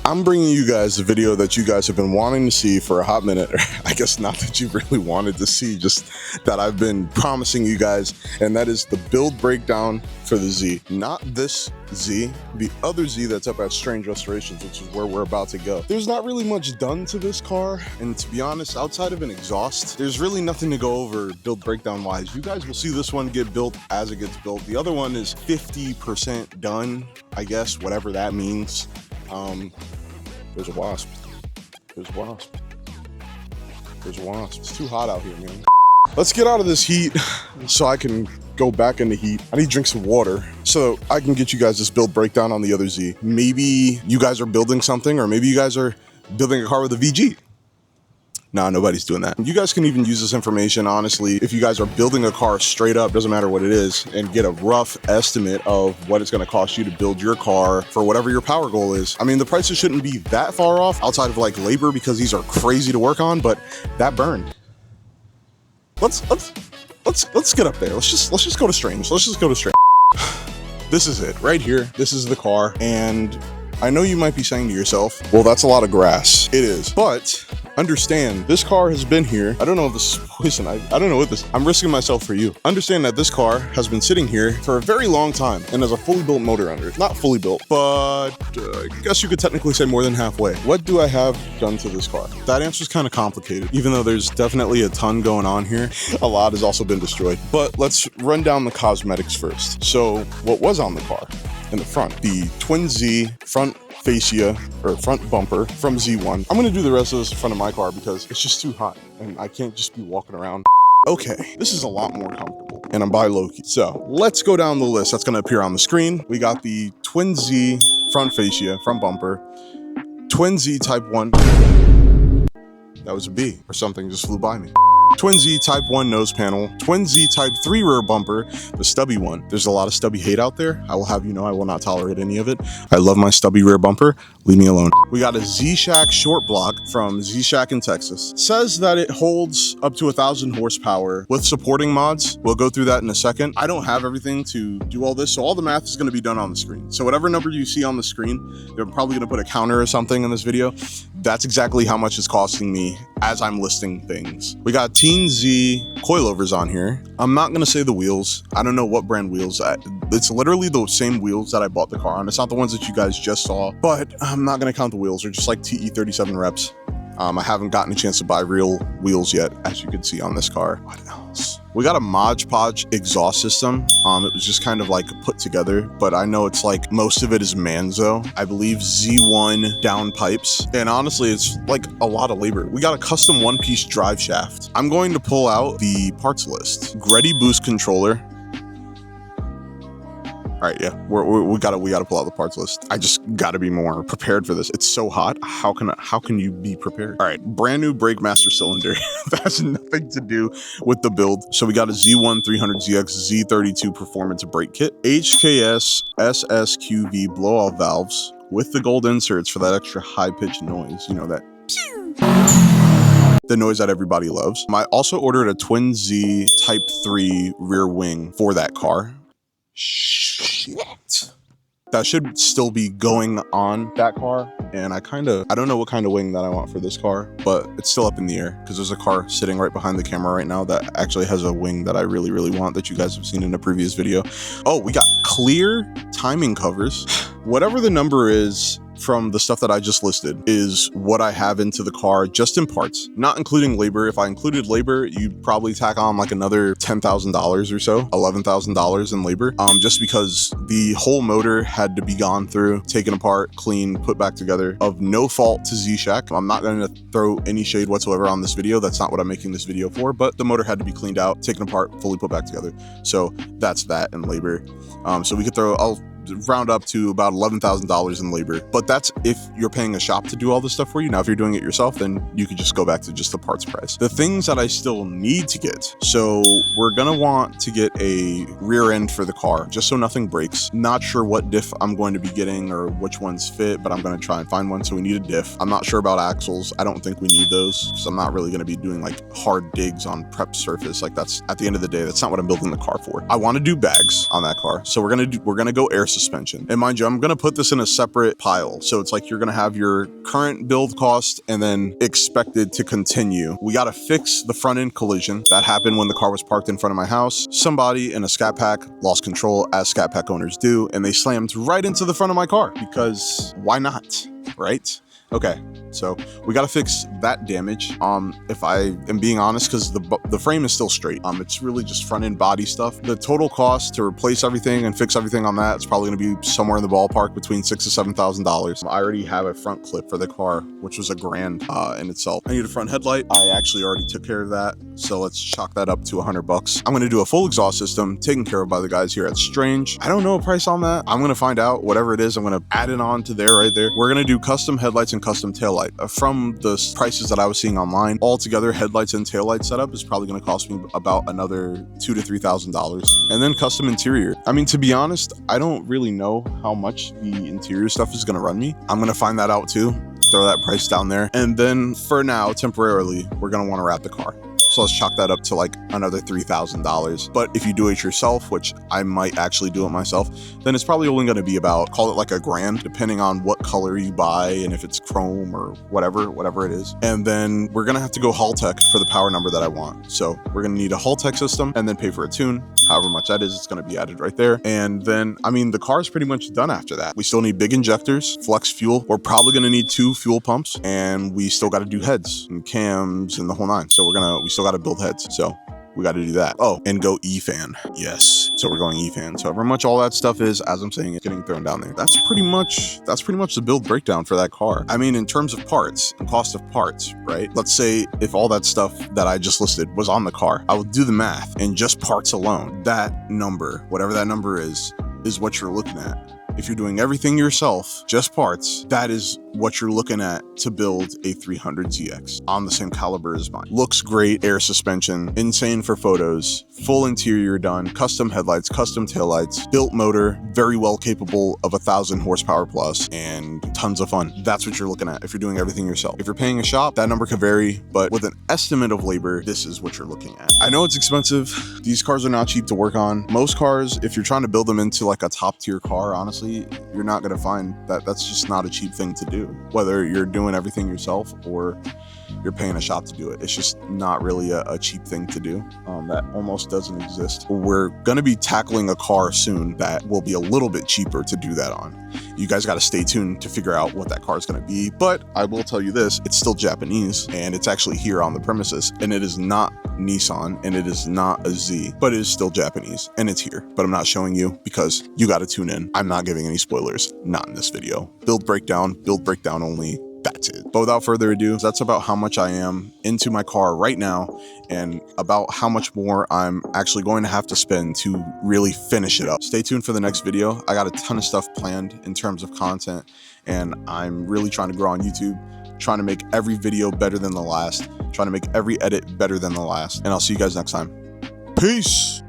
I'm bringing you guys a video that you guys have been wanting to see for a hot minute. I guess not that you really wanted to see, just that I've been promising you guys, and that is the build breakdown for the Z. Not this Z, the other Z that's up at Strange Restorations, which is where we're about to go. There's not really much done to this car, and to be honest, outside of an exhaust, there's really nothing to go over build breakdown wise. You guys will see this one get built as it gets built. The other one is 50% done, I guess, whatever that means. There's a wasp. There's a wasp. There's a wasp. It's too hot out here, man. Let's get out of this heat so I can go back into heat. I need to drink some water so I can get you guys this build breakdown on the other Z. Maybe you guys are building something, or maybe you guys are building a car with a VG. Nah, nobody's doing that. You guys can even use this information, honestly, if you guys are building a car straight up, doesn't matter what it is, and get a rough estimate of what it's gonna cost you to build your car for whatever your power goal is. I mean, the prices shouldn't be that far off outside of like labor, because these are crazy to work on, but that burned. Let's get up there. Let's just go to Strange. Let's just go to Strange. This is it right here. This is the car. And I know you might be saying to yourself, well, that's a lot of grass. It is, but understand this car has been here. I don't know if this is poison. I don't know what this, I'm risking myself for you. Understand that this car has been sitting here for a very long time and has a fully built motor under it. Not fully built, but I guess you could technically say more than halfway. What do I have done to this car? That answer is kind of complicated, even though there's definitely a ton going on here. A lot has also been destroyed, but let's run down the cosmetics first. So what was on the car? In the front, the Twin Z front fascia or front bumper from Z1. I'm gonna do the rest of this in front of my car because it's just too hot and I can't just be walking around. Okay, this is a lot more comfortable and I'm by Loki. So let's go down the list that's gonna appear on the screen. We got the Twin Z front fascia, front bumper, Twin Z Type 1. That was a B or something just flew by me. Twin Z Type 1 nose panel, Twin Z Type 3 rear bumper, the stubby one. There's a lot of stubby hate out there. I will have you know I will not tolerate any of it. I love my stubby rear bumper. Leave me alone. We got a Z-Shack short block from Z-Shack in Texas. Says that it holds up to 1,000 horsepower with supporting mods. We'll go through that in a second. I don't have everything to do all this, so all the math is gonna be done on the screen. So whatever number you see on the screen, they're probably gonna put a counter or something in this video. That's exactly how much it's costing me as I'm listing things. We got Teen Z coilovers on here. I'm not gonna say the wheels. I don't know what brand wheels. It's literally the same wheels that I bought the car on. It's not the ones that you guys just saw, but I'm not gonna count the wheels. They're just like TE37 reps. I haven't gotten a chance to buy real wheels yet, as you can see on this car. What else? We got a Mod Podge exhaust system. It was just kind of like put together, but I know it's like most of it is Manzo. I believe Z1 down pipes. And honestly, it's like a lot of labor. We got a custom one-piece drive shaft. I'm going to pull out the parts list. Greddy boost controller. All right, yeah, we gotta pull out the parts list. I just gotta be more prepared for this. It's so hot. How can you be prepared? All right, brand new brake master cylinder. That has nothing to do with the build. So we got a Z1 300ZX Z32 performance brake kit, HKS SSQV blowout valves with the gold inserts for that extra high pitched noise. You know that. The noise that everybody loves. I also ordered a Twin Z Type 3 rear wing for that car. Shit. That should still be going on that car. And I don't know what kind of wing that I want for this car, but it's still up in the air because there's a car sitting right behind the camera right now that actually has a wing that I really, really want that you guys have seen in a previous video. Oh, we got clear timing covers. Whatever the number is from the stuff that I just listed is what I have into the car just in parts, not including labor. If I included labor, you'd probably tack on like another $10,000 or so, $11,000 in labor, just because the whole motor had to be gone through, taken apart, cleaned, put back together of no fault to Z-Shack. I'm not going to throw any shade whatsoever on this video. That's not what I'm making this video for, but the motor had to be cleaned out, taken apart, fully put back together. So that's that in labor. So we could I'll round up to about $11,000 in labor, but that's if you're paying a shop to do all this stuff for you. Now, if you're doing it yourself, then you could just go back to just the parts price. The things that I still need to get. So we're gonna want to get a rear end for the car, just so nothing breaks. Not sure what diff I'm going to be getting or which ones fit, but I'm gonna try and find one. So we need a diff. I'm not sure about axles. I don't think we need those because I'm not really gonna be doing like hard digs on prep surface. Like that's, at the end of the day, that's not what I'm building the car for. I want to do bags on that car. So we're gonna go air suspension. And mind you, I'm gonna put this in a separate pile. So it's like you're gonna have your current build cost and then expected to continue. We gotta fix the front end collision. That happened when the car was parked in front of my house. Somebody in a Scat Pack lost control, as Scat Pack owners do, and they slammed right into the front of my car because why not, right? Okay, so we gotta fix that damage. If I am being honest, because the frame is still straight. It's really just front end body stuff. The total cost to replace everything and fix everything on that is probably gonna be somewhere in the ballpark between $6,000 to $7,000. I already have a front clip for the car, which was $1,000 in itself. I need a front headlight. I actually already took care of that, so let's chalk that up to $100. I'm gonna do a full exhaust system taken care of by the guys here at Strange. I don't know a price on that. I'm gonna find out. Whatever it is, I'm gonna add it on to there right there. We're gonna do custom headlights and custom taillight. From the prices that I was seeing online, altogether headlights and taillight setup is probably going to cost me about another $2,000 to $3,000. And then custom interior. I mean, to be honest, I don't really know how much the interior stuff is going to run me. I'm going to find that out too. Throw that price down there. And then for now, temporarily, we're going to want to wrap the car. So let's chalk that up to like another $3,000. But if you do it yourself, which I might actually do it myself, then it's probably only going to be about, call it like $1,000, depending on what color you buy and if it's chrome or whatever it is. And then we're going to have to go Haltech for the power number that I want. So we're going to need a Haltech system and then pay for a tune. However much that is, it's going to be added right there. And then, I mean, the car is pretty much done after that. We still need big injectors, flex fuel. We're probably going to need 2 fuel pumps, and we still got to do heads and cams and the whole nine. So we still got to build heads. So we got to do that. Oh, and go E-fan. Yes. So we're going E-fan. So however much all that stuff is, as I'm saying, it's getting thrown down there. That's pretty much the build breakdown for that car. I mean, in terms of parts and cost of parts, right? Let's say if all that stuff that I just listed was on the car, I would do the math, and just parts alone, that number, whatever that number is what you're looking at. If you're doing everything yourself, just parts, that is what you're looking at to build a 300ZX on the same caliber as mine. Looks great, air suspension, insane for photos, full interior done, custom headlights, custom taillights, built motor, very well capable of 1,000 horsepower plus, and tons of fun. That's what you're looking at if you're doing everything yourself. If you're paying a shop, that number could vary, but with an estimate of labor, this is what you're looking at. I know it's expensive. These cars are not cheap to work on. Most cars, if you're trying to build them into like a top tier car, honestly, you're not going to find that. That's just not a cheap thing to do, whether you're doing everything yourself or you're paying a shop to do it. It's just not really a cheap thing to do. That almost doesn't exist. We're going to be tackling a car soon that will be a little bit cheaper to do that on. You guys got to stay tuned to figure out what that car is going to be, but I will tell you this, it's still Japanese, and it's actually here on the premises, and it is not Nissan, and it is not a Z, but it is still Japanese, and it's here. But I'm not showing you because you got to tune in. I'm not giving any spoilers, not in this video. Build breakdown only. That's it. But without further ado, that's about how much I am into my car right now and about how much more I'm actually going to have to spend to really finish it up. Stay tuned for the next video. I got a ton of stuff planned in terms of content, and I'm really trying to grow on YouTube, trying to make every video better than the last, trying to make every edit better than the last. And I'll see you guys next time. Peace.